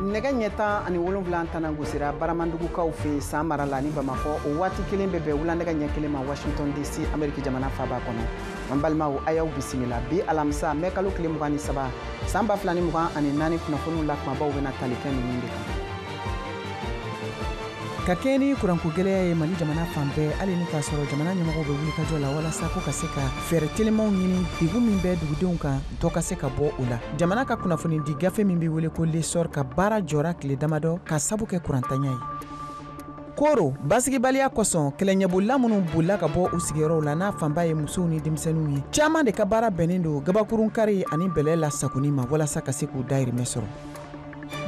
nɛgɛ ɲɛtan ani 7 tana gosira baramandugukaw fɛ san mara la ni Bamakɔ o waati kelen bɛ bɛn wulanɛgɛ ɲɛ kelen ma Washington DC Amérique jamana faaba kɔnɔ. An balimaw a y'aw bisimila bi alamisa mɛ kalo tile 23 san 2024 kunnafoniw la kumabaw bɛna tali kɛ ninnu de kan. Ka kɛ ni kuranko gɛlɛya ye Mali jamana fan bɛɛ hali ni k'a sɔrɔ jamana ɲɛmɔgɔw bɛ wuli ka jɔ la walasa ko ka se ka fɛɛrɛ telimanw ɲini degun min bɛ dugudenw kan dɔ ka se ka bɔ o la. Jamana ka kunnafoni di gafe min bɛ wele ko l'essor ka baara jɔra tile damadɔ ka sabu kɛ kurantanya ye. Koro basigibaliya kosɔn kɛlɛɲɛbolila minnu bolila ka bɔ u sigiyɔrɔw la n'a fanba ye musow ni denmisɛnninw ye. Caman de ka baara bɛnnen don gabakurun kari ani bɛlɛ la sagoni ma walasa ka se k'u dahirimɛ sɔrɔ.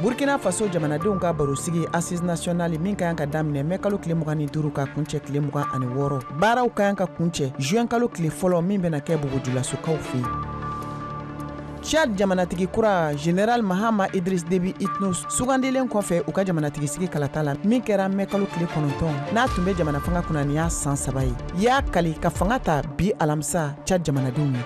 Burkina Faso jamanadenw ka barosigi Assise nationale min ka kan ka daminɛ mɛ kalo tile 25 ka kuncɛ tile 26. Baaraw ka kan ka kuncɛ juin kalo tile fɔlɔ min bɛna kɛ bogojulasokaw fɛ yen. Tchad jamanatigi kura Général Mahama Idriss Déby Itno sugandilen kɔfɛ u ka jamanatigisi kalata la min kɛra mɛ kalo tile 9 n'a tun bɛ jamana fanga kunnaniya san 3 ye. Y'a kali ka fanga ta bi alamisa Tchad jamanadenw ye.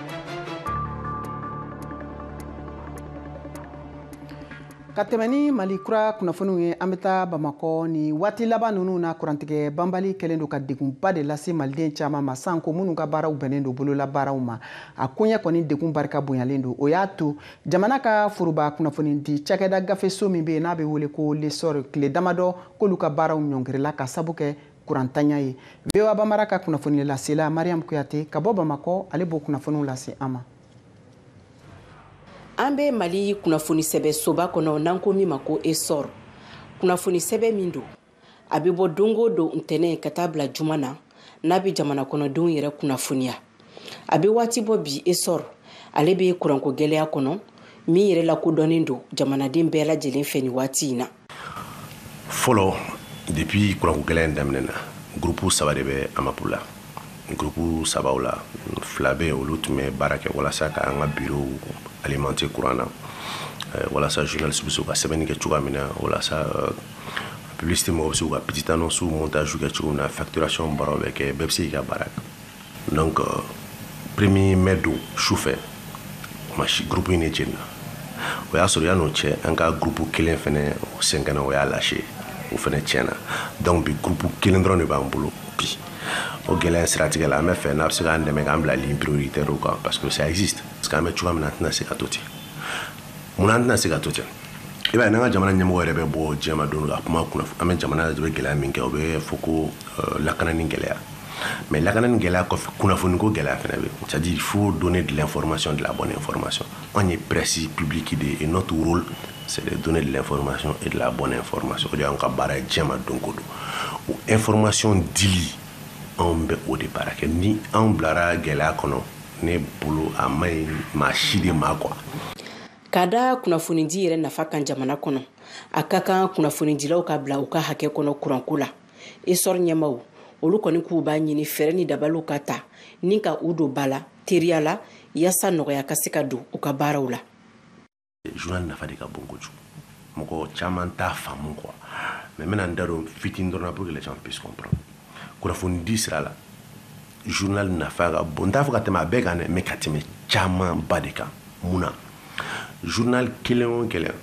Ka tɛmɛ ni Mali kura kunnafoniw ye an bɛ taa Bamakɔ ni waati laban ninnu na kurantigɛ banbali kɛlen don ka degunba de lase maliden caman ma san ko minnu ka baaraw bɛnnen don bolola baaraw ma a koɲɛ kɔni degun barika bonyalen don o y'a to jamana ka foroba kunnafoni di cakɛda gafeso min bɛ yen n'a bɛ wele ko l'essor tile damadɔ k'olu ka baaraw ɲɔngirila ka sabu kɛ kurantanya ye. VOA Bambara ka kunnafoni lasela Mariam Kuyate ka bɔ Bamakɔ ale b'o kunnafoniw lase an ma. An bɛ Mali kunnafoni sɛbɛ soba kɔnɔ n'an ko min ma ko essor. Kunnafoni sɛbɛ min don a bɛ bɔ don o don ntɛnɛn ka taa bila juma na n'a bɛ jamana kɔnɔdenw yɛrɛ kunnafoniya. A bɛ waati bɔ bi essor ale bɛ kuranko gɛlɛya kɔnɔ min yɛrɛ lakodɔnnen don jamanaden bɛɛ lajɛlen fɛ ni waati in na. Fɔlɔ depuis kuranko gɛlɛya daminɛna groupe 3 de bɛ Amapula. Groupe 3 la 2 bɛ olu tun bɛ baara kɛ walasa ka an ka bureau alimenter courant na walasa journaliste bɛ se ka sɛbɛnni kɛ cogoya min na walasa publicité mɔgɔw bɛ se ka petite annonce montage kɛ cogo min na facturation baaraw bɛ kɛ bɛɛ bɛ se k'i ka baara kɛ. Donc premier mai don sufɛ groupe in de jɛnna o y'a sɔrɔ yan'o cɛ an ka groupe kelen fɛnɛ o sɛngɛnna o y'a lâché o fɛnɛ tiɲɛna donc bi groupe kelen dɔrɔn de b'an bolo bi. O gɛlɛya siratigɛ la an bɛ fɛ n'a bɛ se k'an dɛmɛ k'an bila ligne prioritaire kan parce que ça existe parce que an bɛ cogoya min na an tɛna se ka to ten mun na an tɛna se ka to ten i b'a ye n'an ka jamana ɲɛmɔgɔ yɛrɛ bɛ bɔ diɲɛ ma don ka kuma an bɛ jamana yɛrɛ bɛ gɛlɛya min kɛ o bɛ fɔ ko lakanani gɛlɛya mais lakanani gɛlɛya kɔfɛ kunnafoniko gɛlɛya fana bɛ c'est à dire il faut donner de l'information de la bonne information an ye presse publique de et notre rôle c'est de donner de l'information et de la bonne information o de y'an ka baara ye diɲɛ ma don o don o information dili an bɛ o de baara kɛ ni an bilara gɛlɛya kɔnɔ ne bolo a ma ɲi maa si de ma quoi. Ka da kunnafonidi yɛrɛ nafa kan jamana kɔnɔ a ka kan kunnafonidilaw ka bila u ka hakɛ kɔnɔ kuranko la essor ɲɛmaw olu kɔni k'u b'a ɲini fɛɛrɛ ni dabaliw ka ta ni ka u don ba la teriya la yaasa nɔgɔya ka se ka don u ka baaraw la. Journal nafa de ka bon kojugu mɔgɔ caman t'a faamu quoi mais n bɛna n da don fitinin dɔrɔn pour que les gens puissent comprendre. Kunnafoni di sira la journal nafa ka bon t'a fɔ ka tɛmɛ a bɛɛ kan dɛ mais ka tɛmɛ caman ba de kan mun na journal kelen o kelen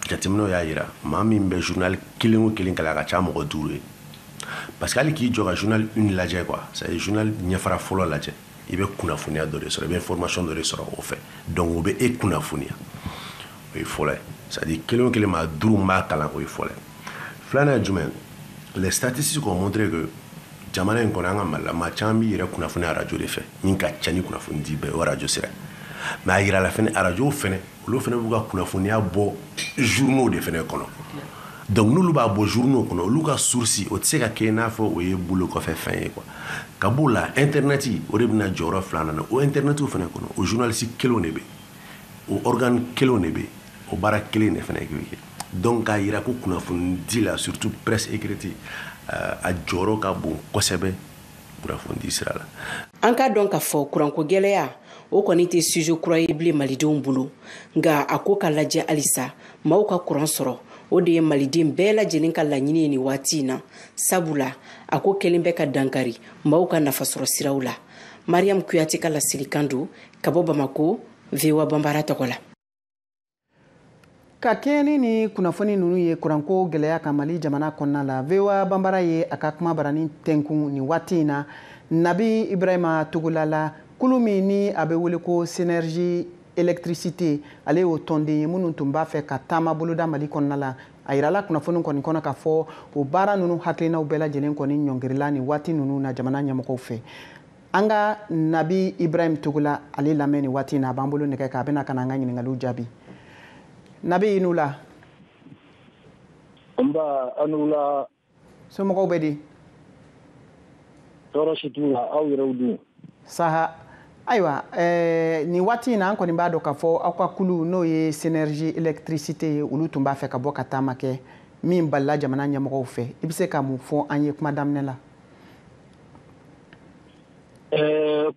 jateminɛw y'a yira maa min bɛ journal kelen o kelen kalan a ka ca mɔgɔ 5 ye parce que hali k'i jɔ ka journal 1 lajɛ quoi c'est à dire journal ɲɛfara fɔlɔ lajɛ i bɛ kunnafoniya dɔ de sɔrɔ i bɛ information dɔ de sɔrɔ o fɛ donc o bɛ e kunnafoniya o ye fɔlɔ ye c'est à dire kelen o kelen maa 5 b'a kalan o ye fɔlɔ ye filanan ye jumɛn les statistiques ont montré que jamana in kɔnɔ an ka Mali la maa caman b'i yɛrɛ kunnafoni arajo de fɛ min ka ca ni kunnafoni di bɛɛ o arajo sira mais a yira la fɛnɛ arajow fɛnɛ olu fɛnɛ b'u ka kunnafoniya bɔ journaux de fɛnɛ kɔnɔ donc n'olu b'a bɔ journaux kɔnɔ olu ka source o tɛ se ka kɛ i n'a fɔ o ye bolo kɔfɛ fɛn ye quoi ka b'o la internet o de bɛna jɔyɔrɔ 2 na o internetiw fɛnɛ kɔnɔ o journaliste kelenw de bɛ o organe kelenw de bɛ o baara kelen de fɛnɛ kɛ donc k'a yira ko kunnafoni di la surtout presse écrite a jɔyɔrɔ ka bon kosɛbɛ kunnafoni di sira la. An ka dɔn k'a fɔ kuranko gɛlɛya o kɔni tɛ sujet kura ye bilen malidenw bolo nka a ko ka lajɛ halisa maaw ka kuran sɔrɔ o de ye maliden bɛɛ lajɛlen ka laɲini ye ni waati in na sabula a ko kelen bɛ ka dankari maaw ka nafasɔrɔ siraw la. Mariam Kuyate ka lasilikan don ka bɔ Bamako VOA Bambara tɔgɔ la. ka kɛɲɛni ni kunnafoni nunu ye kuranko gɛlɛya ka Mali jamana kɔnɔna la VOA banbara ye a ka kuma barani tɛnkun ni waati in na Nabi Ibrahima Togolala kulu min ni a bɛ wele ko synergie électricité ale y'o tɔnden ye minnu tun b'a fɛ ka taama boloda Mali kɔnɔna la a yirala kunnafoni kɔni kɔnɔ k'a fɔ o baara nunu hakilinaw bɛɛ lajɛlen kɔni ɲɔngirila ni waati nunu na jamana ɲɛmɔgɔw fɛ an ka Nabi Ibrahim Togola ale lamɛn ni waati in na a b'an bolo nɛgɛ kan a bɛna ka na an ka ɲininkaliw jaabi Nabi Inula Nba anula somɔgɔw bɛ di tɔɔrɔ si t'u la aw yɛrɛw dun saha ayiwa ni waati in na an kɔni b'a dɔn k'a fɔ aw ka kulu n'o ye synergie électricité ye olu tun b'a fɛ ka bɔ ka taama kɛ min balila jamana ɲɛmɔgɔw fɛ i bɛ se ka mun fɔ an ye kuma daminɛ la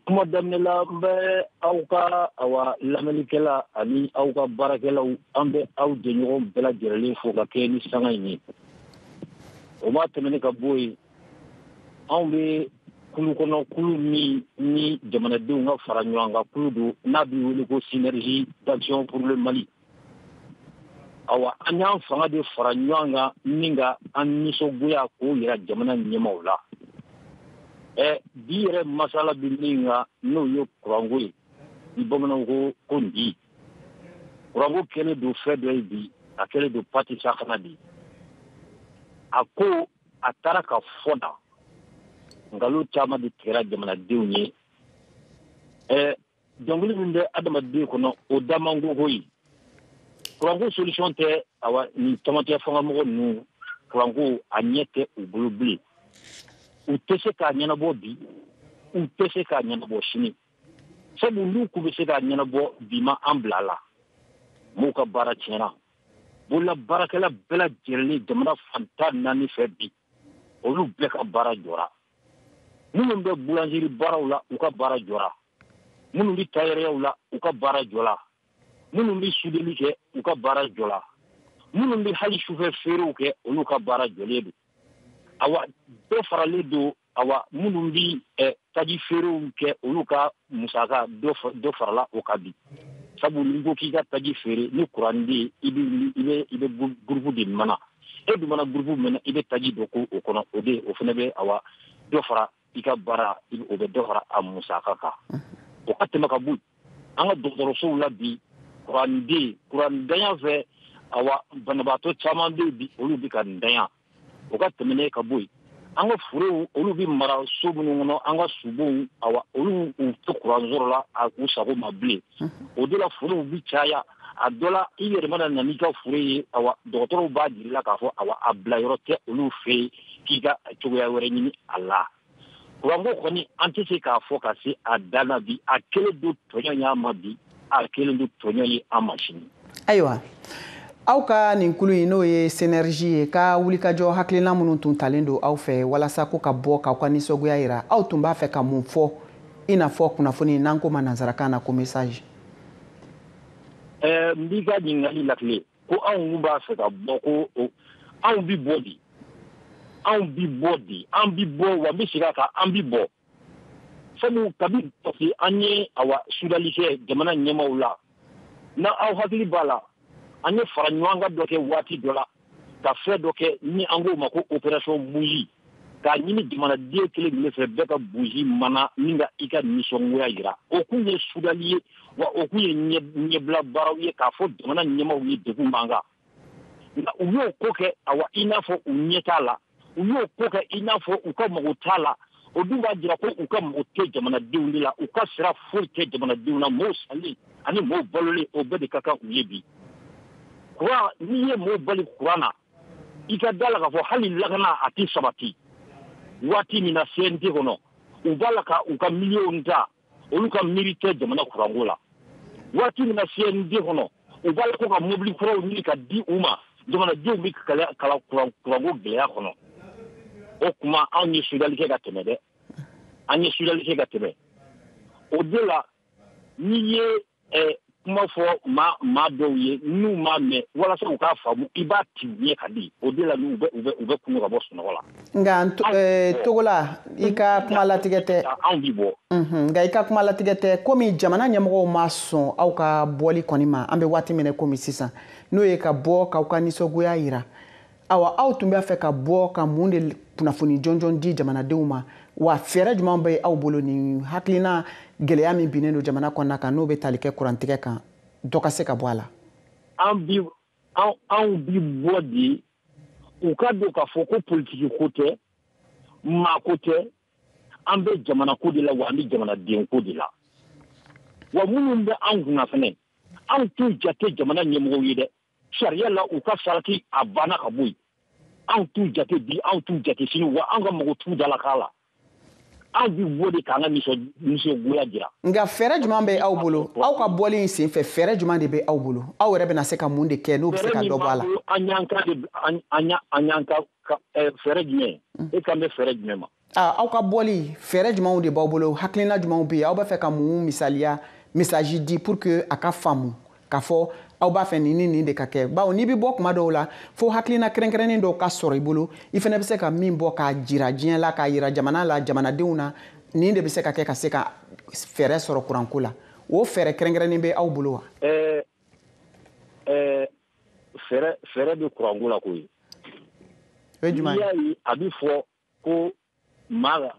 kuma daminɛ la n bɛ aw ka lamɛnnikɛla ani aw ka baarakɛlaw an bɛ aw jɛɲɔgɔn bɛɛ lajɛlen fo ka kɛ ni sanga in ye o ma tɛmɛni ka bɔ yen anw bɛ kulu kɔnɔ kulu min ni jamanadenw ka fara ɲɔgɔn kan kulu don n'a bɛ wele ko synergie d'action pour le Mali awa an y'an fanga de fara ɲɔgɔn kan ni ka an nisɔngoya k'o yira jamana ɲɛmaaw la bi yɛrɛ masala bɛ min kan n'o ye kuranko ye ni bamananw ko ndi kuranko kɛlen don fɛn dɔ ye bi a kɛlen don pati sakana bi a ko a taara ka fɔ da nkalon caman de tigɛra jamanadenw ye dɔnkili min bɛ adamaden kɔnɔ o da man go koyi kuranko solution tɛ awa ni camancɛ fangamɔgɔ ninnu kuranko a ɲɛ tɛ u bolo bilen u tɛ se k'a ɲɛnabɔ bi u tɛ se k'a ɲɛnabɔ sini sabu n'u k'u bɛ se k'a ɲɛnabɔ bi ma an bila la m'u ka baara tiɲɛna bolola baarakɛla bɛɛ lajɛlen jamana fantan naani fɛ bi olu bɛɛ ka baara jɔra minnu bɛ boulangerie baaraw la u ka baara jɔra minnu bɛ tailleur la u ka baara jɔra minnu bɛ soudeli kɛ u ka baara jɔra minnu bɛ hali sufɛ feerew kɛ olu ka baara jɔlen don awa dɔ faralen don awa minnu bɛ taji feerew kɛ olu ka musaka dɔ farala o ka bi sabu ni ko k'i ka taji feere ni kuran de i bɛ groupe de mana e dun mana groupe mɛna i bɛ taji dɔ ko o kɔnɔ o fana bɛ awa dɔ fara i ka baara o bɛ dɔ fara a musaka kan o ka tɛmɛ ka bɔ an ka dɔgɔtɔrɔsow la bi kurandanya fɛ awa banabaatɔ caman bɛ bi olu bɛ ka ndanya o ka tɛmɛnen ka bɔ an ka furew olu bɛ mara so minnu kɔnɔ an ka subow awa olu u tɛ kuransɔrɔ la u sago ma bilen o de la furew bɛ caya a dɔ la i yɛrɛ mana na n'i ka fure ye awa dɔgɔtɔrɔw b'a jira la k'a fɔ awa a bila yɔrɔ tɛ olu fɛ yen k'i ka cogoya wɛrɛ ɲini a la kuranko kɔni an tɛ se k'a fɔ ka se a dan na bi a kelen don tɔɲɔ y'an ma bi a kelen don tɔɲɔ ye an ma sini ayiwa aw ka nin kulu in n'o ye synergie ye ka wulikajɔ hakilina minnu tun talen don aw fɛ walasa ko ka bɔ k'aw ka nisɔngoya yira aw tun b'a fɛ ka mun fɔ i n'a fɔ kunnafoni n'an ko ma nanzarakan na ko message n b'i ka ɲininkali lakile ko anw b'a fɛ ka bɔ ko anw bi bɔ di an bi bɔ wa n bɛ segin a kan an bi bɔ sabu kabi parce que an ye awa sudali kɛ jamana ɲɛmaaw la na aw hakili b'a la an ye fara ɲɔgɔn kan dɔ kɛ waati dɔ la ka fɛn dɔ kɛ ni an k'o ma ko opération bougie k'a ɲini jamanaden kelen min fɛ bɛɛ ka bougie mana ni ka i ka nisɔngoya jira o kun ye sudali ye wa o kun ye ɲɛbila baaraw ye k'a fɔ jamana ɲɛmaaw ye degun b'an kan nka u y'o ko kɛ awa i n'a fɔ u ɲɛ t'a la u y'o ko kɛ i n'a fɔ u ka mago t'a la o dun b'a jira ko u ka mago tɛ jamanadenw de la u ka sira foyi tɛ jamanadenw na mɔɔw sali ani mɔɔw balolen o bɛɛ de ka kan u ye bi kuran n'i ye mɔɔw bali kuran na i ka da la k'a fɔ hali lakana a tɛ sabati waati min na CNT kɔnɔ u b'a la ka u ka miliyɔnw ta olu ka miiri tɛ jamana kuranko la waati min na CNT kɔnɔ u b'a la ko ka mobili kuraw ɲini ka di u ma jamanadenw bɛ kala kuranko gɛlɛya kɔnɔ o kuma anw ye sudali kɛ ka tɛmɛ dɛ an ye sudali kɛ ka tɛmɛ o de la n'i ye kuma fɔ maa dɔw ye n'u m'a mɛn walasa u k'a faamu i b'a ti ɲɛ ka di o de la u bɛ kunu ka bɔ sunɔgɔ la. nka Togola i ka kuma latigɛ tɛ anw bi bɔ. nka i ka kuma latigɛ tɛ komi jamana ɲɛmɔgɔw ma sɔn aw ka bɔli kɔni ma an bɛ waati min na komi sisan n'o ye ka bɔ k'aw ka nisɔngoya yira awa aw tun b'a fɛ ka bɔ ka mun de kunnafoni jɔnjɔn di jamanadenw ma wa fɛɛrɛ jumɛn bɛ aw bolo ni hakilina gɛlɛya min binnen don jamana kɔnɔna kan n'o bɛ tali kɛ kurantigɛ kan dɔ ka se ka bɔ a la. anw bi bɔ de u ka don k'a fɔ ko politiki ko tɛ maa ko tɛ an bɛ jamana ko de la wa an bɛ jamanaden ko de la wa minnu bɛ anw kunna fɛnɛ anw t'u jate jamana ɲɛmɔgɔw ye dɛ sariya la u ka sarati a banna ka bɔ yen anw t'u jate bi anw t'u jate sini wa an ka mɔgɔ t'u dalakan la anw bi bɔ de k'an ka nisɔngoya jira. nka fɛɛrɛ jumɛn bɛ aw bolo aw ka bɔli in senfɛ fɛɛrɛ jumɛn de bɛ aw bolo aw yɛrɛ bɛna se ka mun de kɛ n'o bɛ se ka dɔ bɔ a la. an y'an ka fɛɛrɛ jumɛn e kan bɛ fɛɛrɛ jumɛn ma. aw ka bɔli fɛɛrɛ jumɛnw de b'aw bolo hakilina jumɛnw bɛ yen aw bɛ fɛ ka mun misaliya message di pour que a ka faamu k'a fɔ aw b'a fɛ nin de ka kɛ bawo n'i bɛ bɔ kuma dɔw la fo hakilina kɛrɛnkɛrɛnnen dɔw ka sɔrɔ i bolo i fana bɛ se ka min bɔ k'a jira diɲɛ la k'a jira jamana la jamanadenw na nin de bɛ se ka kɛ ka se ka fɛɛrɛ sɔrɔ kuranko la o fɛɛrɛ kɛrɛnkɛrɛnnen bɛ aw bolo wa. fɛɛrɛ bɛ kuranko la koyi. o ye jumɛn ye. n'i y'a ye a bɛ fɔ ko maa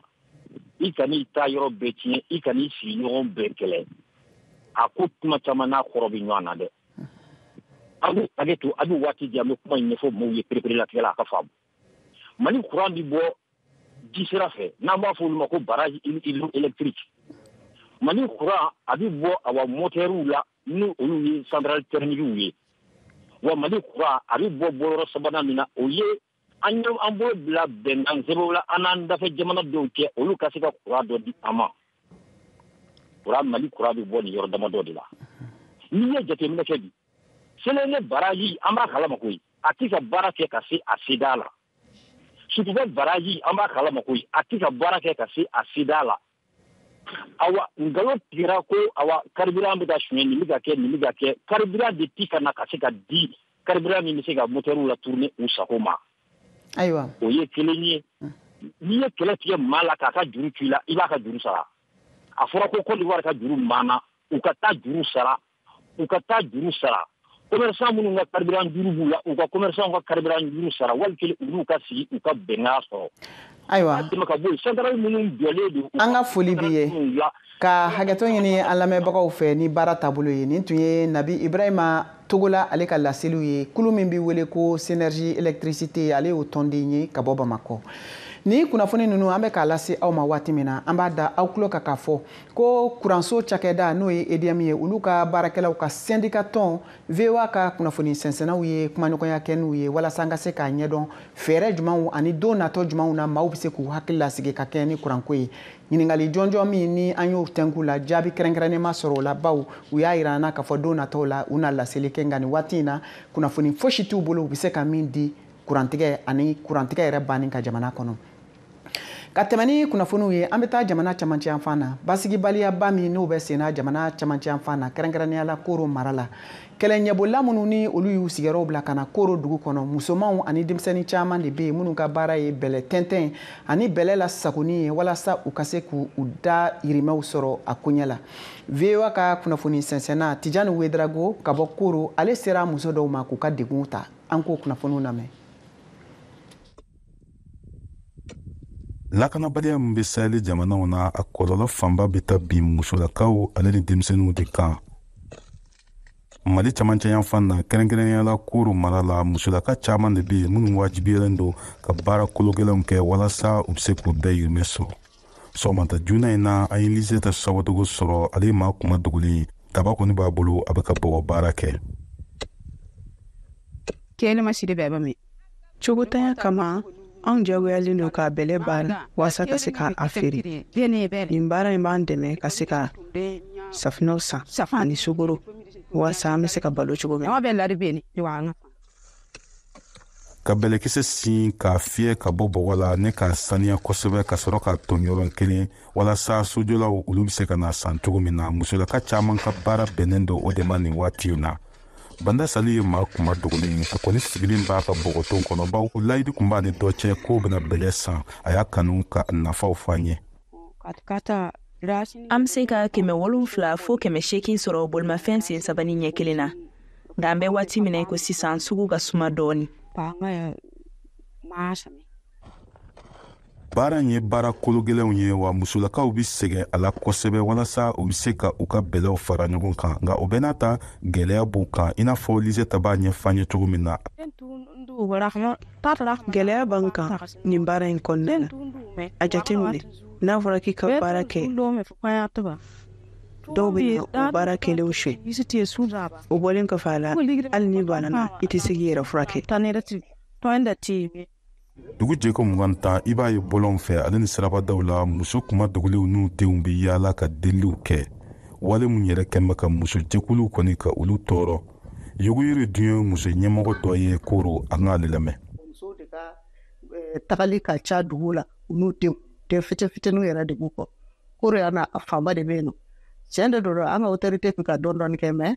i kan'i ta yɔrɔ bɛɛ tiɲɛ i kan'i sigiɲɔgɔn bɛɛ kɛlɛ a ko kuma caman n'a kɔrɔ bɛ ɲɔgɔn na dɛ. a bɛ waati di an bɛ kuma in ɲɛfɔ mɔgɔw ye pereperelatigɛ la a ka faamu mali kuran bi bɔ ji sira fɛ n'an b'a fɔ olu ma ko barrage électrique mali kuran a bɛ bɔ awa motɛriw la ni olu ye centrale thermique ye wa mali kuran a bɛ bɔ bɔyɔrɔ sabanan min na o ye an b'o bila bɛnkan sɛbɛnw la an n'an dafɛ jamana dɔw cɛ olu ka se ka kuran dɔ di an ma mali kuran bɛ bɔ nin yɔrɔ damadɔ de la n'i ye jateminɛ kɛ bi selene baraji an b'a kalama koyi a tɛ ka baara kɛ ka se a seda la sutubɛ baraji an b'a kalama koyi a tɛ ka baara kɛ ka se a seda la awa ngalon tigɛra ko awa carburant bɛ ka suɲɛ nin bɛ ka kɛ carburant de ti ka na ka se ka di carburant min bɛ se ka motɛriw la tourner u sago ma ayiwa o ye kelen ye n'i ye kɛlɛ tigɛ maa la k'a ka juru to i la i b'a ka juru sara a fɔra ko Côte d'Ivoire ka juru maana u ka taa juru sara commerçant minnu ka carburant juru b'u la u ka commerçant ka carburant juru sara walikelen olu ka sigi u ka bɛnkan sɔrɔ. ayiwa ka bɔ yen centrale minnu jɔlen don. an ka foli b'i ye ka hakɛto ɲini an lamɛnbagaw fɛ ni baara taabolo ye nin tun ye Nabi Ibrahima Togola ale ka laseliw ye kulu min bɛ wele ko Synergie électricité ale y'o tɔnden ye ka bɔ Bamakɔ. ni kunnafoni ninnu an bɛ k'a lase aw ma waati min na an b'a da aw tulo kan k'a fɔ ko kuranso cakɛda n'o ye EDM ye olu ka baarakɛlaw ka syndicat tɔn VOA ka kunnafoni sɛnsɛnnaw ye kumaɲɔgɔnya kɛ n'u ye walasa an ka se k'a ɲɛdɔn fɛɛrɛ jumanw ani don natɔ jumanw na maaw bɛ se k'u hakili lasigi ka kɛ ni kuranko ye ɲininkali jɔnjɔn min ni an y'o tɛnku la jaabi kɛrɛnkɛrɛnnen ma sɔrɔ o la baw u y'a yira an na k'a fɔ don natɔw la u na laseli kɛ nka nin waati in na kunnafoni fosi t'u bolo u bɛ se ka min di kurantigɛ ani kurantigɛ yɛrɛ bannen ka jamana kɔnɔ. ka tɛmɛ ni kunnafoniw ye an bɛ taa jamana camancɛ yanfan na basigibaliyaba min n'o bɛ senna jamana camancɛ yanfan na kɛrɛnkɛrɛnnenya la Koro mara la kɛlɛ ɲɛbɔla minnu ni olu y'u sigiyɔrɔw bila ka na Koro dugu kɔnɔ musomanw ani denmisɛnnin caman de bɛ yen minnu ka baara ye bɛlɛ tɛntɛn ani bɛlɛ la sagoni ye walasa u ka se k'u da yirimɛw sɔrɔ a koɲɛ la VOA ka kunnafoni sɛnsɛnna Tijani Wedrago ka bɔ Koro ale sera muso dɔw ma k'u ka degun ta an k'o kunnafoniw lamɛn. lakanabaliya min bɛ Sahɛli jamanaw na a kɔlɔlɔ fanba bɛ taa bin musolakaw ale ni denmisɛnninw de kan. Mali camancɛ yanfan na kɛrɛnkɛrɛnnenya la Koro mara la musolaka caman de bɛ yen minnu wajibiyalen don ka baara kologɛlɛnw kɛ walasa u bɛ se k'u bɛɛ yirimɛ sɔrɔ. Sɔgɔmata joona in na an ye Liseta Sawadogo sɔrɔ ale ma kuma dogolen daba kɔni b'a bolo a bɛ ka bɔgɔ baara kɛ. Kɛlɛma siri bɛɛ bɛ min cogotanya kama anw jagoyalen don ka bɛlɛ baara walasa ka se k'a feere nin baara in b'an dɛmɛ ka se ka safinɛw san ani sukoro walasa an bɛ se ka balo cogo min. ka bɛlɛkisɛ sin k'a fiyɛ ka bɔ bɔgɔ la ne k'a saniya kosɛbɛ ka sɔrɔ k'a ton yɔrɔ kelen walasa sojɔlaw olu be se ka na san cogo min na musolaka caaman ka baara bɛnnen do o de ma nin waatiw na. Banda Sali ye maa kuma dogolen a kɔni sigilen b'a ka bɔgɔton kɔnɔ baw layidi kun b'a ni dɔ cɛ k'o bena bɛlɛ san a y'a kanu ka nafaw fɔ an ye. An be se ka 700 fo 800 sɔrɔ bolimafɛn sen 3 ni ɲɛ kelen na nka an bɛ waati min na ko sisan sugu ka suma dɔɔni. Baara in ye baara kologɛlɛnw ye wa musolakaw bi sɛgɛ a la kosɛbɛ walasa u be se ka u ka bɛlɛw fara ɲɔgɔn kan nka o bɛ n'a ta gwɛlɛya b'u kan i n'a fɔ Liseta b'a ɲɛfɔ an ye cogo min na. Gwɛlɛya b'an kan nin baara in kɔnɔna na a jateminɛ n'a fɔra k'i ka baara kɛ dɔw bɛ o baara kɛlenw suɲɛ o bɔlen kɔfɛ a la hali ni banana i tɛ se k'i yɛrɛ furakɛ. Dugu jɛko 20 i b'a ye bɔlɔn fɛ ale ni sirabadaw la muso kuma dogolenw n'u denw bɛ yaala ka deliliw kɛ wale mun yɛrɛ kɛnbɛ ka muso jɛkuluw kɔni ka olu tɔɔrɔ. Yuguyiri dun ye muso ɲɛmɔgɔ dɔ ye Koro an k'ale lamɛn. Muso de ka tagali ka ca dugu la u n'u denw den fitinin yɛrɛ de b'u kɔ. Koro yan a fanba de bɛ yen nɔ tiɲɛ de don an ka autorité bɛ ka dɔɔni kɛ mais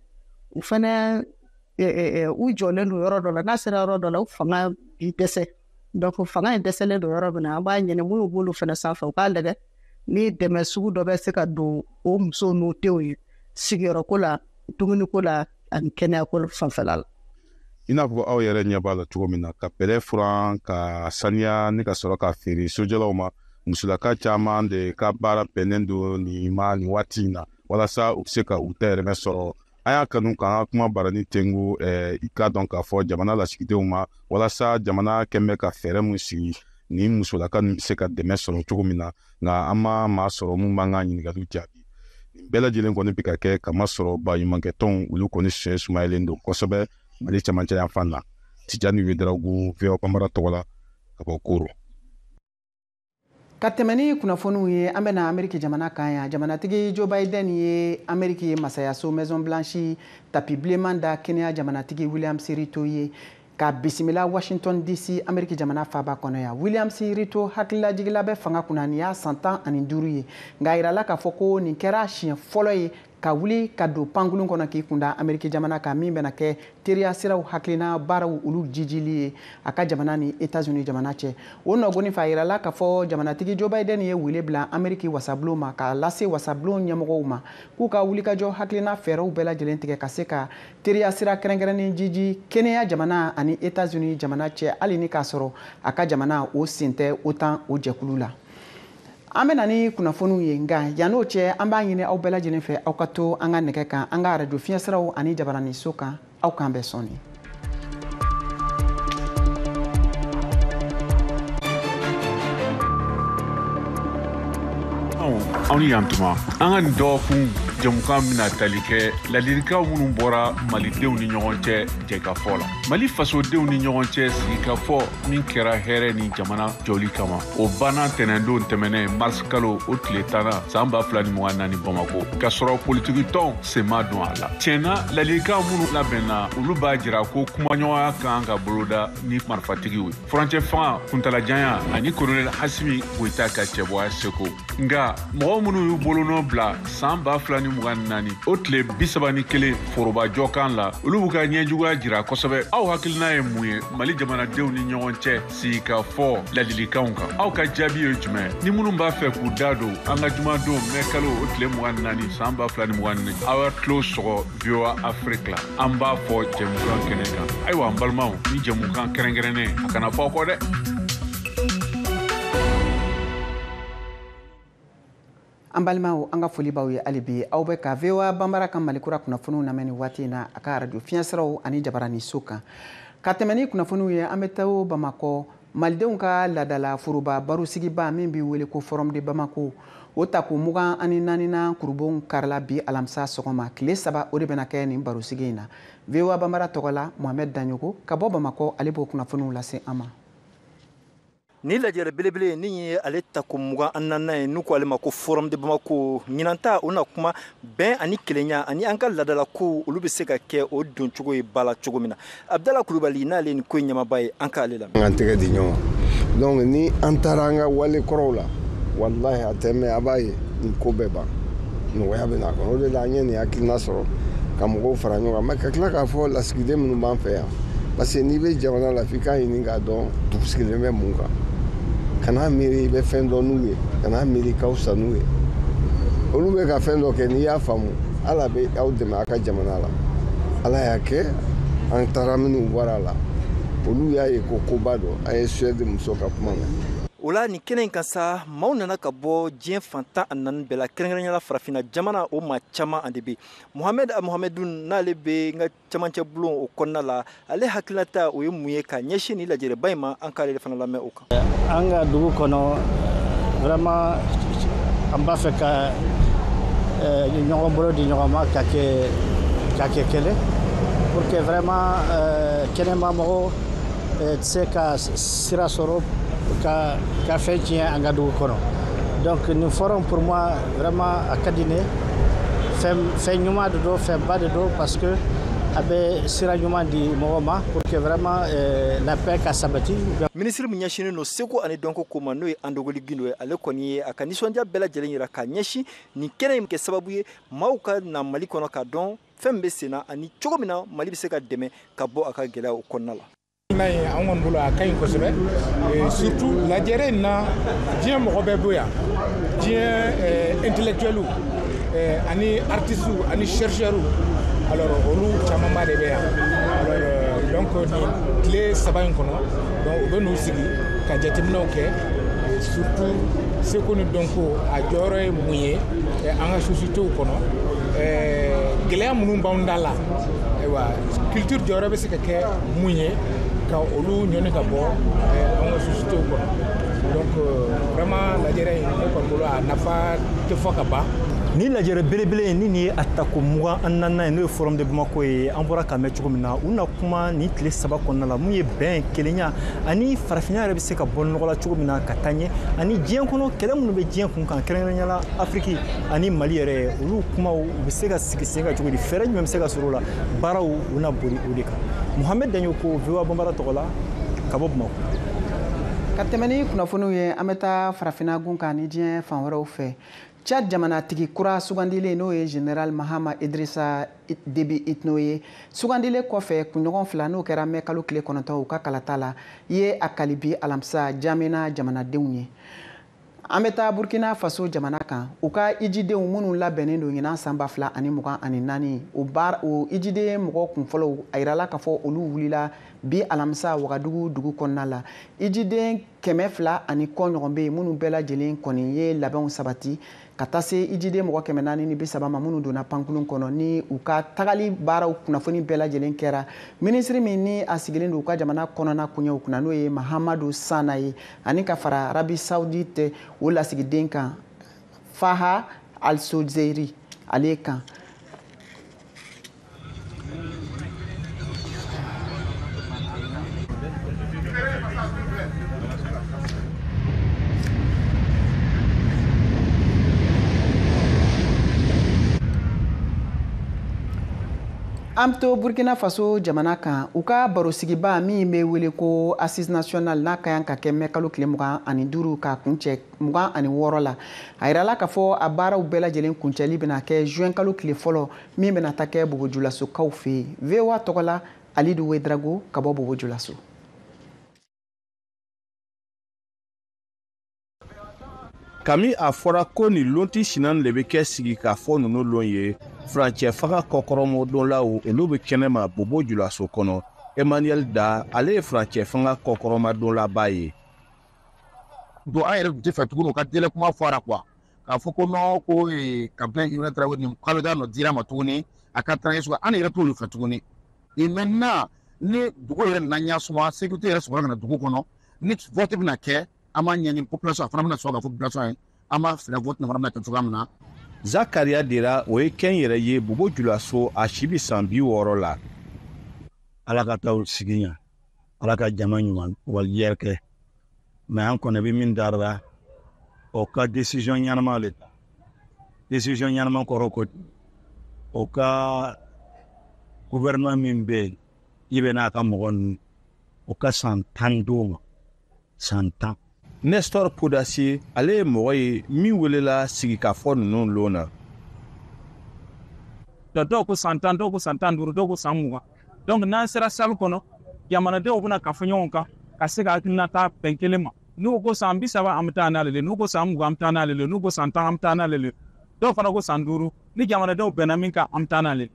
u fana u jɔlen don yɔrɔ dɔ la n'a sera yɔrɔ dɔ la u fanga bi dɛsɛ. Donc fanga in dɛsɛlen don yɔrɔ min na an b'a ɲini minnu b'olu fana sanfɛ u k'a lajɛ ni dɛmɛ sugu dɔ bɛ se ka don o musow n'u denw ye sigiyɔrɔko la dumuniko la ani kɛnɛyako fanfɛla la. I n'a fɔ aw yɛrɛ ɲɛ b'a la cogo min na ka bɛlɛ furan ka saniya ni ka sɔrɔ ka feere sojɔlaw ma musolaka caaman de ka baara bɛnnen do nin waati in na walasa u be se ka u tɛyɛrɛmɛ sɔrɔ. An y'a kanu k'an ka kuma barani tengu i k'a dɔn k'a fɔ jamana lasigidenw ma walasa jamana kɛnbɛ ka fɛɛrɛ mun sigi ni musolaka nin be se ka dɛmɛ sɔrɔ cogo min na nka an ma maa sɔrɔ mun b'an ka ɲiningaliw jaabi. Nin bɛɛ lajɛlen kɔni be ka kɛ kama sɔrɔ baɲumankɛtɔnw olu kɔni siɲɛ sumayalen don kosɛbɛ Mali cɛmancɛ yan fan na. Tijani Wederawogo VOA Bambara tɔgɔ la ka bɔ Koro. Ka tɛmɛ ni kunnafoniw ye an bɛna Ameriki jamana kan yan jamanatigi Joe Biden ye Ameriki ye masayaso Maison Blanche tapi bilenman da Kenya jamanatigi William Rito ye ka bisimila Washington DC Ameriki jamana faaba kɔnɔ yan William Rito hakililajigila bɛ fanga kunna nin y'a san 15 ye nka yirala k'a fɔ ko nin kɛra siɲɛ fɔlɔ ye ka wuli ka don pankulun kɔnɔ k'i kunda Ameriki jamana kan min bɛna kɛ teriya siraw hakilina baaraw olu jijili ye a ka jamana ni États-Unis jamana cɛ o nɔgɔni fɛ a yirala k'a fɔ jamanatigi Joe Biden ye wele bila Ameriki wasabulon ma k'a lase wasabulon ɲɛmɔgɔw ma k'u ka wulikajɔ hakilina fɛɛrɛw bɛɛ lajɛlen tigɛ ka se ka teriya sira kɛrɛnkɛrɛnnen jiji Kenya jamana ani États-Unis jamana cɛ hali ni k'a sɔrɔ a ka jamana o sen tɛ OTAN o jɛkulu la. An bɛna ni kunnafoniw ye nka yan'o cɛ an b'a ɲini aw bɛɛ lajɛlen fɛ aw ka to an ka nɛgɛ kan an ka radio fiɲɛsiraw ani jabarani so kan aw k'an bɛɛ sɔnni. Aw ni yantuma an ka nin dɔgɔkun jamukan bɛna tali kɛ ladilikan minnu bɔra malidenw ni ɲɔgɔn cɛ jɛkafɔ la mali fasodenw ni ɲɔgɔn cɛ sigikafɔ min kɛra hɛrɛ ni jamana jɔli kama o banna tɛnɛndon tɛmɛnɛ mars kalo o tile 10 san 2024 Bamako ka sɔrɔ politiki tɔn sen ma don a la tiɲɛna ladilikan minnu labɛnna olu b'a jira ko kumaɲɔgɔnya kan ka boloda ni marifatigiw ye furancɛ fanga kuntalajanya ani kolonɛli Hasimi Goyita ka cɛbɔya seko nga mɔgɔ minnu y'u bolonɔ bila san 2024 o tile 31 forobajɔ kan la olu b'u ka ɲɛjuguya jira kosɛbɛ aw hakilina ye mun ye mali jamanadenw ni ɲɔgɔn cɛ sigikafɔ ladilikanw kan aw ka jaabi ye jumɛn ni minnu b'a fɛ k'u da don an ka jumadon mɛ kalo o tile 24 san 2024 aw ka tulo sɔgɔ VOA Afrique la an b'a fɔ jɛmukan kɛnɛ kan ayiwa an balimaw ni jɛmukan kɛrɛnkɛrɛnnen a kana fɔ kɔ dɛ. An balimaw an ka foli b'aw ye hali bi aw bɛ ka VOA Bambara ka malikura kunnafoniw lamɛn nin waati in na a ka radio fiɲɛsiraw ani jabarani so kan ka tɛmɛ ni kunnafoniw ye an bɛ taa Bamakɔ malidenw ka laadala foroba barosigiba min bɛ wele ko Forum de Bamako o ta ko 24nan kurubon karila bi alamisa sɔgɔma tile 3 o de bɛna kɛ nin barosigi in na VOA Bambara tɔgɔ la Mohamed Danyogo ka bɔ Bamakɔ ale b'o kunnafoniw lase an ma. ni lajɛrɛ belebele ni ye ale ta ko 24 ye n'u ko ale ma ko forum de Bamako ɲinanta o na kuma bɛn ani kelenya ani an ka ladala ko olu bɛ se ka kɛ o don cogo ye bala cogo min na Abdala Kulubali n'ale ni ko ɲamaba ye an ka ale la an tɛgɛ di ɲɔgɔn donc ni an taara an ka wale kɔrɔw la wallahi a tɛmɛ a b'a ye nin ko bɛɛ ban nɔgɔya bɛ n'a kɔnɔ o de la an ye nin hakilina sɔrɔ ka mɔgɔw fara ɲɔgɔn kan mais ka tila k'a fɔ lasigiden minnu b'an fɛ yan parce que n'i bɛ jamana la f'i k'a ɲini k'a dɔn dugu sigilen bɛ mun kan kana miiri I bɛ fɛn dɔn n'u ye kana miiri ka fisa n'u ye olu bɛ ka fɛn dɔ kɛ n'i y'a faamu Ala bɛ aw dɛmɛ a ka jamana la Ala y'a kɛ an taara minnu bɔra la olu y'a ye ko koba dɔ a ye Suède muso ka kuma mɛn o la ni kɛnɛ in kan sa maaw nana ka bɔ diɲɛ fantan a naani bɛɛ la kɛrɛnkɛrɛnyala farafinna jamana o maa caman an de bɛ Mohamed Mohamedun n'ale bɛ n ka camancɛ bulon o kɔnɔna la ale hakilinata o ye mun ye ka ɲɛsin ni lajɛrɛba in ma an k'ale fana lamɛn o kan an ka dugu kɔnɔ vraiment an b'a fɛ ka ɲɔgɔn bolo di ɲɔgɔn ma ka kɛ kelen pour que vraiment kɛnɛmamɔgɔw tɛ se ka sira sɔrɔ ka fɛn tiɲɛ an ka dugu kɔnɔ donc nin forum pour moi vraiment a ka di ne fɛn ɲuman de don fɛnba de don parce que a bɛ sira ɲuman di mɔgɔ ma pour que vraiment la paix ka sabati ministre min ɲɛsinen don seko ani dɔnko ko ma n'o ye Andogoli Gindo ye ale kɔni ye a ka nisɔndiya bɛɛ lajɛlen yira ka ɲɛsin nin kɛnɛ in kɛ sababu ye maaw ka na Mali kɔnɔ ka dɔn fɛn bɛ sen na ani cogo min na Mali bɛ se ka dɛmɛ ka bɔ a ka gɛlɛya o kɔnɔna la an kɔni bolo a ka ɲi kosɛbɛ surtout lajɛrɛ in na diɲɛ mɔgɔ bɛɛ bɛ yan diɲɛ intellectuels ani artistes ani chercheurs alors olu camanba de bɛ yan alors donc nin tile saba in kɔnɔ donc u bɛ n'u sigi ka jateminɛw kɛ surtout seko ni dɔnko a jɔyɔrɔ ye mun ye an ka sociétéw kɔnɔ gɛlɛya minnu b'anw da la ayiwa culture jɔyɔrɔ bɛ se ka kɛ mun ye ka olu ɲɔni ka bɔ an ka sociétéw kɔnɔ donc vraiment lajɛrɛ in ne kɔni bolo a nafa tɛ fɔ ka ban ni lajɛrɛ belebele ni nin ye a ta ko 24 ye n'o ye forum de Bamako ye an bɔra k'a mɛn cogo min na u na kuma ni tile saba kɔnɔna la mun ye bɛn kelenya ani farafinya yɛrɛ bɛ se ka bɔ nɔgɔ la cogo min na ka taa ɲɛ ani diɲɛ kɔnɔ kɛlɛ minnu bɛ diɲɛ kun kan kɛrɛnkɛrɛnyala Afiriki ani Mali yɛrɛ olu kumaw u bɛ se ka sigi sen kan cogo di fɛɛrɛ jumɛn bɛ se ka sɔrɔ o la baaraw u na boli o de kan Mohamed Danyoko VOA Bambara tɔgɔ la ka bɔ Bamako ka tɛmɛ ni kunnafoniw ye an bɛ taa farafinna gun kan ni diɲɛ fan wɛrɛw fɛ Tchad jamanatigi kura sugandilen n'o ye Général Mahama Idrissa Déby Itno ye sugandile kɔfɛ kunɲɔgɔn fila n'o kɛra mɛ kalo tile 9 u ka kalata la ye a kalibi alamisa jamana jamanadenw ye an bɛ taa Burkina Faso jamana kan u ka ijidenw minnu labɛnnen don ɲinan san 2024 o ijiden mɔgɔ kunfɔlɔw a yirala k'a fɔ olu wulila bi alamisa Wagadugu dugu kɔnɔna la ijiden 200 ani kɔ ɲɔgɔn bɛ yen minnu bɛɛ lajɛlen kɔni ye labɛnw sabati ka taa se ijiden mɔgɔ 430 ma minnu donna pankulun kɔnɔ ni u ka tagali baaraw kunnafoni bɛɛ lajɛlen kɛra minisiri min ni a sigilen don u ka jamana kɔnɔna kuɲɛw kunna n'o ye Mahamadu Sana ye ani ka fara Arabi Saoudite o lasigiden kan Faha Al-Sozeiri ale kan an to Burkina Faso jamana kan u ka barosigiba min bɛ wele ko Assise Nationale n'a ka kan ka kɛ mɛ kalo tile 25 ka kuncɛ 26 la a yirala k'a fɔ a baaraw bɛɛ lajɛlen kuncɛli bɛna kɛ juin kalo tile fɔlɔ min bɛna ta kɛ Bobojulasokaw fɛ yen VOA tɔgɔ la Alidu Wedrago ka bɔ Bobojulaso Kami a fɔra ko ni lonti sinan de bɛ kɛ sigi k'a fɔ ninnu lon ye furancɛ faga kɔkɔrɔmɔ donlaw olu bɛ kɛnɛma Bobojulaso kɔnɔ Emmanuel Da ale ye furancɛ fanga kɔkɔrɔma donlaba ye don an yɛrɛ tun tɛ fɛ tuguni u ka délai kuma fɔra quoi k'a fɔ ko non ko campagne Ibrahima Traoré ni kalo da nɔ dira ma tuguni a ka taa ɲɛ an yɛrɛ t'olu fɛ tuguni et maintenant ni dugu yɛrɛ nana ɲɛsuma sécurité yɛrɛ sɔrɔla ka na dugu kɔnɔ ni vote bɛna kɛ an b'a ɲɛɲini population a fana bɛna sɔrɔ ka fɔ population ye an b'a filɛ vote fana bɛna kɛ cogoya min na Zakaria Dera o ye kɛn yɛrɛ ye Bobojulaso a si bi san 60 la Ala ka taa sigi ɲa Ala ka jama ɲuman walijɛ kɛ mais an kɔni bɛ min darila o ka décision ɲɛnama le ta décision ɲɛnama kɔrɔ ko o ka gouvernement min bɛ yen i bɛ n'a ka mɔgɔ ninnu o ka san 10 d'o ma san 10. Nestor Podasi ale ye mɔgɔ ye min welela sigikafɔ ninnu lon na. Dɔw ko san 10 dɔw ko san 15 dɔw ko san 20 donc n'an sera salle kɔnɔ jamanadenw bɛna kafɔ ɲɔgɔn kan ka se ka hakilina ta bɛn kelen ma n'u ko san 30 an bɛ taa n'ale le n'u ko san 20 an bɛ taa n'ale le n'u ko san 10 an bɛ taa n'ale le dɔw fana ko san 5 ni jamanadenw bɛnna min kan an bɛ taa n'ale.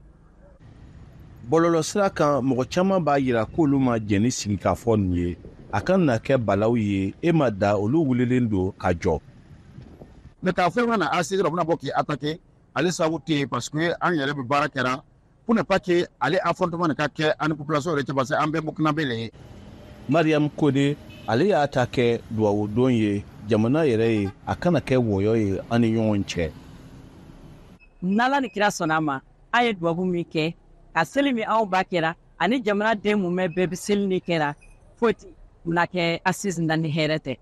Bɔlɔlɔ sira kan mɔgɔ caman b'a yira k'olu ma jɛn ni sigikafɔ nin ye a kan na kɛ balaw ye e ma da olu wulilen don ka jɔ. Mais k'a fɔ na ACG la bɛna bɔ k'i attaquer ale sababu tɛ yen parce que an yɛrɛ bɛ baara kɛra pour ne pas que ale affrontement nin ka kɛ ani population yɛrɛ cɛ parce que an bɛɛ burkinabé le ye. Mariam Kode ale y'a ta kɛ duwawu don ye jamana yɛrɛ ye a kana kɛ wɔyɔ ye an ni ɲɔgɔn cɛ. N'Ala ni kira sɔnna a ma a ye duwawu min kɛ ka seli min anw ba kɛra ani jamana den mun bɛɛ bɛ seli ni kɛra foyi na kɛ assise na ni hɛrɛ tɛ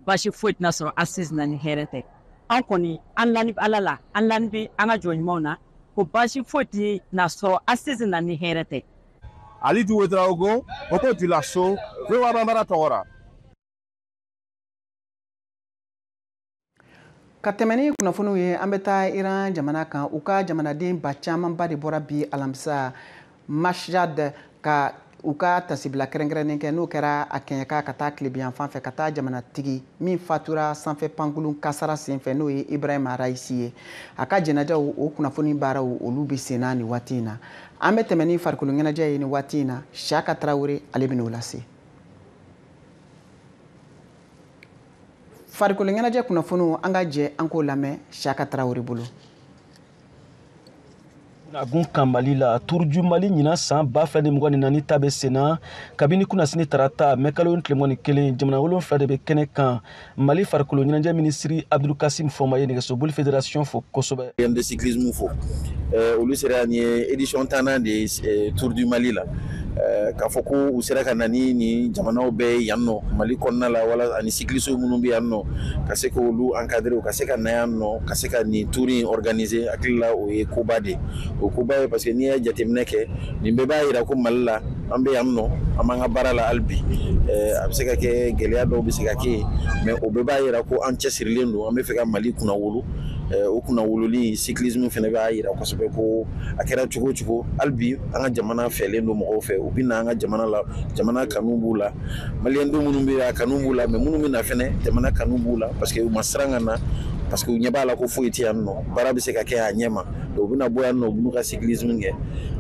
basi foyi tɛna sɔrɔ assise na ni hɛrɛ tɛ an kɔni an lani Ala la an lani bi an ka jɔn ɲumanw na ko basi foyi tɛna sɔrɔ assise na ni hɛrɛ tɛ. Ali Ouedraogo o ko Dulaso Rewa Mara tɔgɔra. Ka tɛmɛ ni kunnafoniw ye an bɛ taa Iran jamana kan u ka jamanaden ba camanba de bɔra bi alamisa Mashhad ka u ka tasibila kɛrɛnkɛrɛnnen kɛ n'o kɛra a kɛɲɛka ka taa tilebiyan fan fɛ ka taa jamanatigi min fatura sanfɛ pankulun kasara senfɛ n'o ye Ibrahima Raisi ye a ka jɛnajaw o kunnafoni baaraw olu bɛ senna ni waati in na an bɛ tɛmɛ ni farikolo ɲɛnajɛ ye ni waati in na Siyaka Tarawele ale bɛ n'o lase. Farikolo ɲɛnajɛ kunnafoniw an ka jɛ an k'o lamɛn Siyaka Tarawele bolo. Agun kan Mali la Turuju Mali ɲina san 2024 ta bɛ senna kabini kunnasini tarata mɛkalo tilemɔni kelen jamana 7 de bɛ kɛnɛ kan Mali farikolo ɲɛnajɛ minisiri Abdul Kasim Fɔnba ye nɛgɛsoboli fédération fo kosɛbɛ. de cyclisme fo olu sera ni édition 10 de Tour du Mali la k'a fɔ ko u sera ka na ni jamanaw bɛɛ yan nɔ Mali kɔnɔna la wala ani cyclistes minnu bɛ yan nɔ ka se k'olu encadrer ka se ka na yan nɔ ka se ka nin tour in organiser hakili la o ye koba de o koba ye parce que n'i ye jateminɛ kɛ nin bɛɛ b'a yira ko Mali la an bɛ yan nɔ an b'an ka baara la hali bi a bɛ se ka kɛ gɛlɛya dɔw bɛ se ka kɛ yen mais o bɛɛ b'a yira ko an cɛsirilen don an bɛ fɛ ka Mali kunna wolo o kunna wololi cyclisme fɛnɛ b'a yira kosɛbɛ ko a kɛra cogo cogo hali bi an ka jamana fɛlen don mɔgɔw fɛ u bɛ na an ka jamana la jamana kanu b'u la maliyɛndenw minnu bɛ a kanu b'u la mais minnu bɛ na fɛnɛ jamana kanu b'u la parce que u ma siran ka na parce que u ɲɛ b'a la ko foyi tɛ yan nɔ baara bɛ se ka kɛ a ɲɛ ma u bɛna bɔ yan nɔ u b'u ka cyclisme kɛ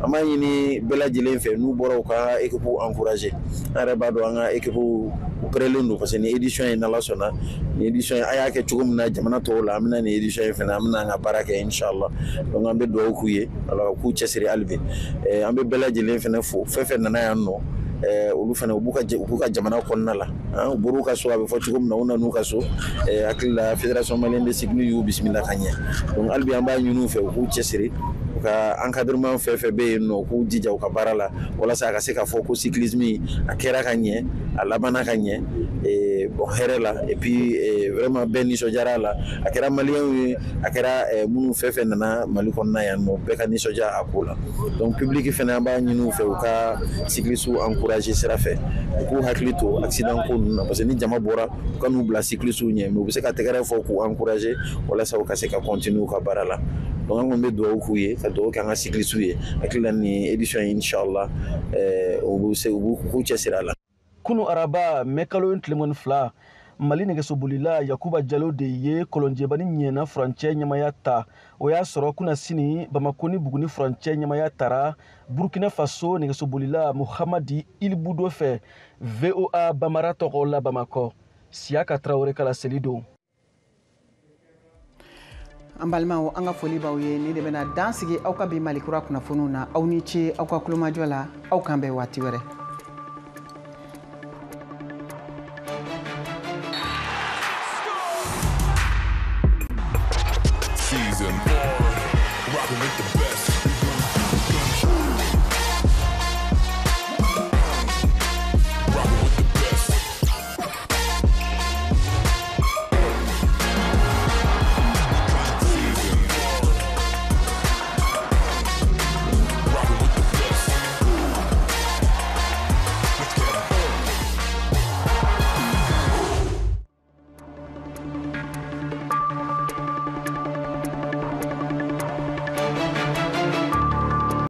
an b'a ɲini bɛɛ lajɛlen fɛ n'u bɔra u ka équipe encourager an yɛrɛ b'a dɔn an ka équipe u pɛrɛlen don parce que ni édition ye n'Ala sɔnna ni édition a y'a kɛ cogo min na jamana tɔw la an bɛna ni édition ye fɛnɛ an bɛna an ka baara kɛ inchallah donc an bɛ dugawu k'u ye ala k'u cɛsiri hali bi an bɛ bɛɛ lajɛlen fɛnɛ fo fɛn fɛn nana yan nɔ olu fana u b'u ka jamana kɔnɔna la u bɔr'u ka so a bɛ fɔ cogo min na u nan'u ka so hakili la fédération malienne de cyclisme y'u bisimila ka ɲɛ donc hali bi an b'a ɲini u fɛ u k'u cɛsiri u ka encadrement fɛn fɛn bɛ yen nɔ u k'u jija u ka baara la walasa a ka se ka fɔ ko cyclisme a kɛra ka ɲɛ a labanna ka ɲɛ bon hɛrɛ la et puis vraiment bɛɛ nisɔndiyara a la a kɛra maliyɛnw ye a kɛra minnu fɛn fɛn nana Mali kɔnɔna yan nɔ bɛɛ ka nisɔndiya a ko la donc public fɛnɛ an b'a ɲini u fɛ u ka cyclistes encourager sira fɛ u k'u hakili to accident ko ninnu na parce que ni jama bɔra u ka n'u bila cyclistes ɲɛ mais u bɛ se ka tɛgɛrɛ fɔ k'u encourager walasa u ka se ka continuer u ka baara la donc an kɔni bɛ dugawu k'u ye ka dugawu kɛ an ka cyclistes ye hakili la nin édition ye inchallah u b'u k'u cɛsiri a la. Kunu araba mɛkalo tilemɔni 2 Mali nɛgɛsobolila Yakuba Jalo de ye kɔlɔnjɛbani ɲɛna furancɛ ɲamaya ta o y'a sɔrɔ kunnasini Bamako ni Buguni furancɛ ɲamaya tara Burkina Faso nɛgɛsobolila Muhamadi Ilbudo fɛ VOA Bamara tɔgɔ la Bamakɔ Siyaka Tarawele kala seli don. An balimaw an ka foli b'aw ye ni de bɛna dan sigi aw ka bi Mali kura kunnafoniw na aw ni ce aw ka kulomajɔ la aw kan bɛn waati wɛrɛ.